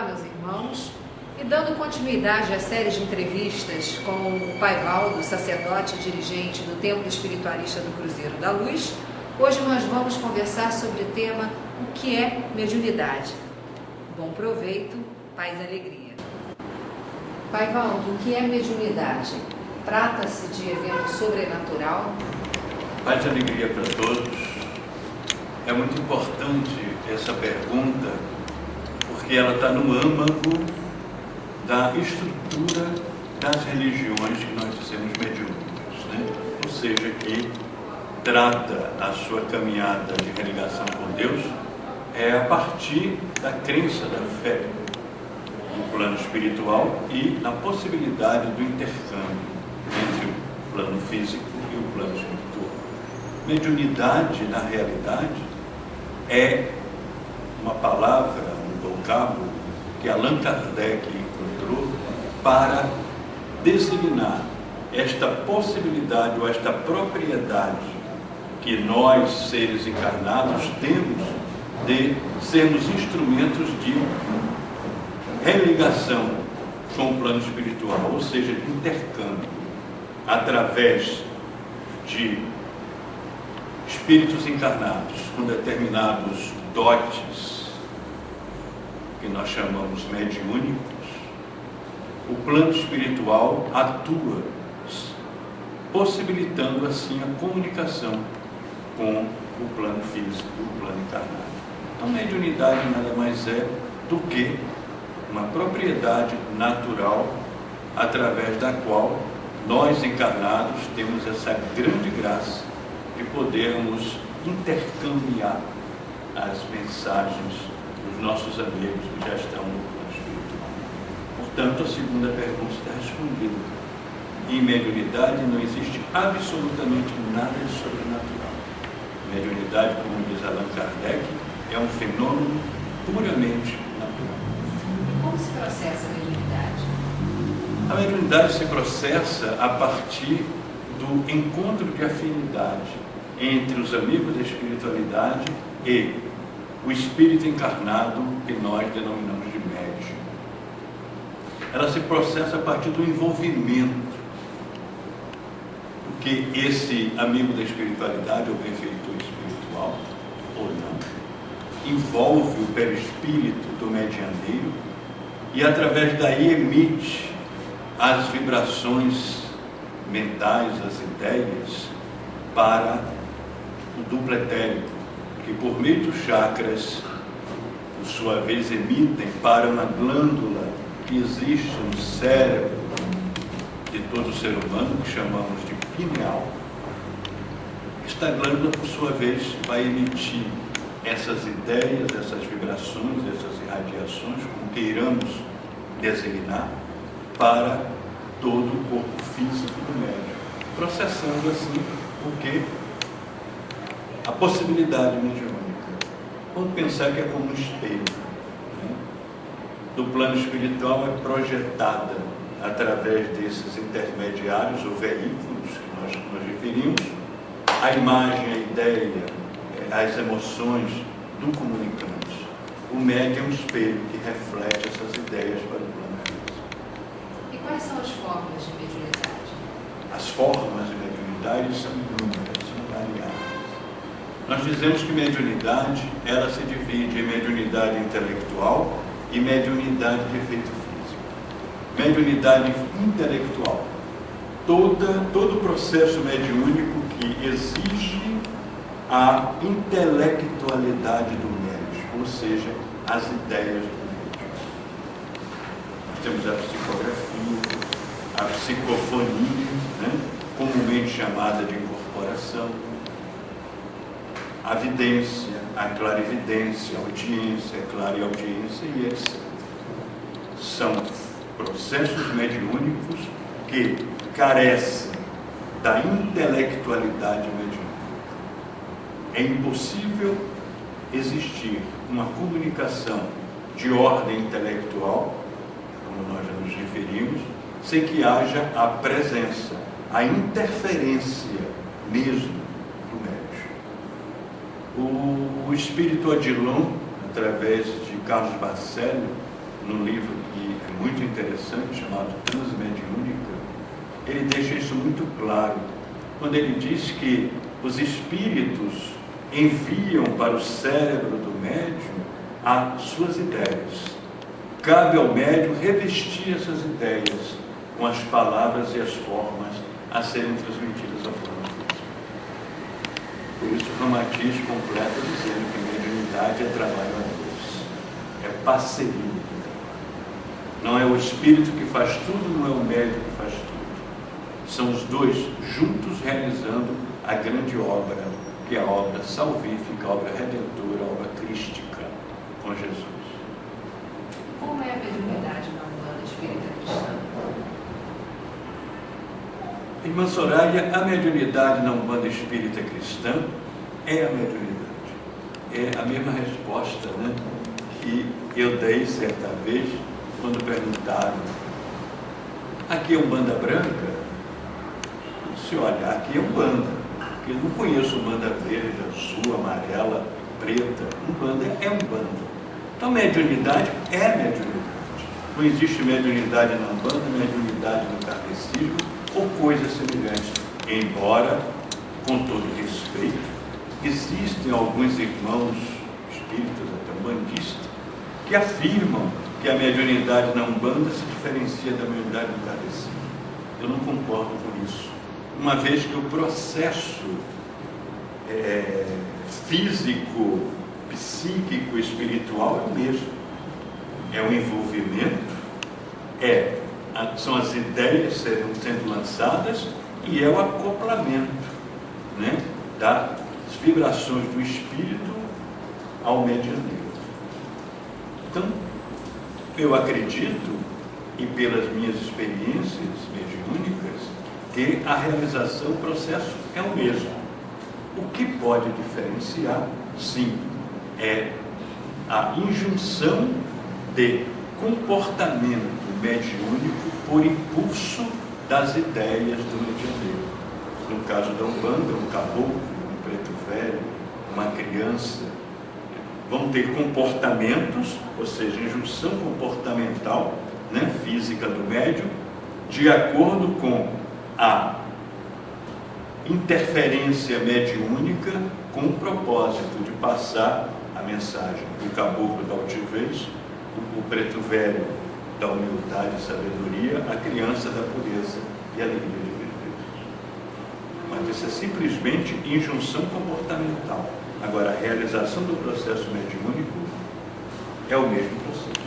meus irmãos, e dando continuidade à série de entrevistas com o Pai Valdo, sacerdote e dirigente do Templo Espiritualista do Cruzeiro da Luz, hoje nós vamos conversar sobre o tema o que é mediunidade. Bom proveito, paz e alegria. Pai Valdo, o que é mediunidade? Trata-se de evento sobrenatural? Paz e alegria para todos. É muito importante essa pergunta, porque ela está no âmago da estrutura das religiões que nós dizemos mediúnicas, né? Ou seja, que trata a sua caminhada de religação com Deus a partir da crença, da fé no plano espiritual e na possibilidade do intercâmbio entre o plano físico e o plano espiritual. Mediunidade, na realidade, é uma palavra, um vocábulo que Allan Kardec encontrou para designar esta possibilidade ou esta propriedade que nós, seres encarnados, temos de sermos instrumentos de religação com o plano espiritual, ou seja, de intercâmbio, através de espíritos encarnados com determinados dotes que nós chamamos mediúnicos. O plano espiritual atua possibilitando assim a comunicação com o plano físico, o plano encarnado. A mediunidade nada mais é do que uma propriedade natural através da qual nós encarnados temos essa grande graça de podermos intercambiar as mensagens dos nossos amigos que já estão no plano espiritual. Portanto, a segunda pergunta está respondida. Em mediunidade não existe absolutamente nada de sobrenatural. Mediunidade, como diz Allan Kardec, é um fenômeno puramente natural. E como se processa a mediunidade? A mediunidade se processa a partir do encontro de afinidade entre os amigos da espiritualidade e o espírito encarnado que nós denominamos de médium. Ela se processa a partir do envolvimento que esse amigo da espiritualidade, ou benfeitor espiritual, ou não, envolve o perispírito do medianeiro e através daí emite as vibrações mentais, as ideias, para o duplo etérico, que por meio dos chakras, por sua vez, emitem para uma glândula que existe no cérebro de todo ser humano, que chamamos de pineal. Esta glândula, por sua vez, vai emitir essas ideias, essas vibrações, essas irradiações, como queiramos designar, para todo o corpo físico do médium, processando assim porque a possibilidade mediúnica, vamos pensar que é como um espelho, né? Do plano espiritual é projetada através desses intermediários ou veículos que nós nos referimos, a imagem, a ideia, as emoções do comunicante. O médium é um espelho que reflete essas ideias para o plano físico. E quais são as formas de mediunidade? As formas de mediunidade são inúmeras, são variadas. Nós dizemos que mediunidade, ela se divide em mediunidade intelectual e mediunidade de efeito físico. Mediunidade intelectual, todo o processo mediúnico que exige a intelectualidade do médium, ou seja, as ideias do médium. Nós temos a psicografia, a psicofonia, né? Comumente chamada de incorporação, a vidência, a clarividência, a audiência, a clareaudiência e etc. São processos mediúnicos que carecem da intelectualidade mediúnica. É impossível existir uma comunicação de ordem intelectual, como nós já nos referimos, sem que haja a presença, a interferência mesmo do médium. O espírito Odilon, através de Carlos Bacelli, num livro que é muito interessante, chamado Transmediúnica, ele deixa isso muito claro, quando ele diz que os espíritos enviam para o cérebro do médium as suas ideias. Cabe ao médium revestir essas ideias com as palavras e as formas a serem transmitidas ao plano físico. Por isso o Ramatiz completa dizendo que mediunidade é trabalho a dois, é parceria de trabalho. Não é o espírito que faz tudo, não é o médium que faz tudo. São os dois juntos realizando a grande obra, que é a obra salvífica, a obra redentora, a obra crística com Jesus. Como é a mediunidade na Umbanda espírita cristã? Irmã Soraya, a mediunidade na Umbanda espírita cristã é a mediunidade. É a mesma resposta, né, que eu dei certa vez quando perguntaram: aqui é Umbanda branca? Se olhar, aqui é Umbanda. Eu não conheço Umbanda verde, azul, amarela, preta. Umbanda é Umbanda. Então, mediunidade é mediunidade. Não existe mediunidade na Umbanda, mediunidade no kardecismo ou coisas semelhantes. Embora, com todo respeito, existem alguns irmãos espíritas, até umbandistas, que afirmam que a mediunidade na Umbanda se diferencia da mediunidade no kardecismo. Eu não concordo com isso, uma vez que o processo físico, psíquico, espiritual é o mesmo. É o envolvimento, são as ideias sendo lançadas e é o acoplamento, né, das vibrações do espírito ao medianeiro. Então, eu acredito, e pelas minhas experiências mediúnicas, que a realização, o processo é o mesmo. O que pode diferenciar, sim, é a injunção de comportamento mediúnico por impulso das ideias do medianeiro. No caso da Umbanda, um caboclo, um preto velho, uma criança, vão ter comportamentos, ou seja, injunção comportamental, né, física do médium, de acordo com a interferência mediúnica, com o propósito de passar a mensagem do caboclo da altivez, o preto velho da humildade e sabedoria, a criança da pureza e alegria de Deus. Mas isso é simplesmente injunção comportamental. Agora, a realização do processo mediúnico é o mesmo processo.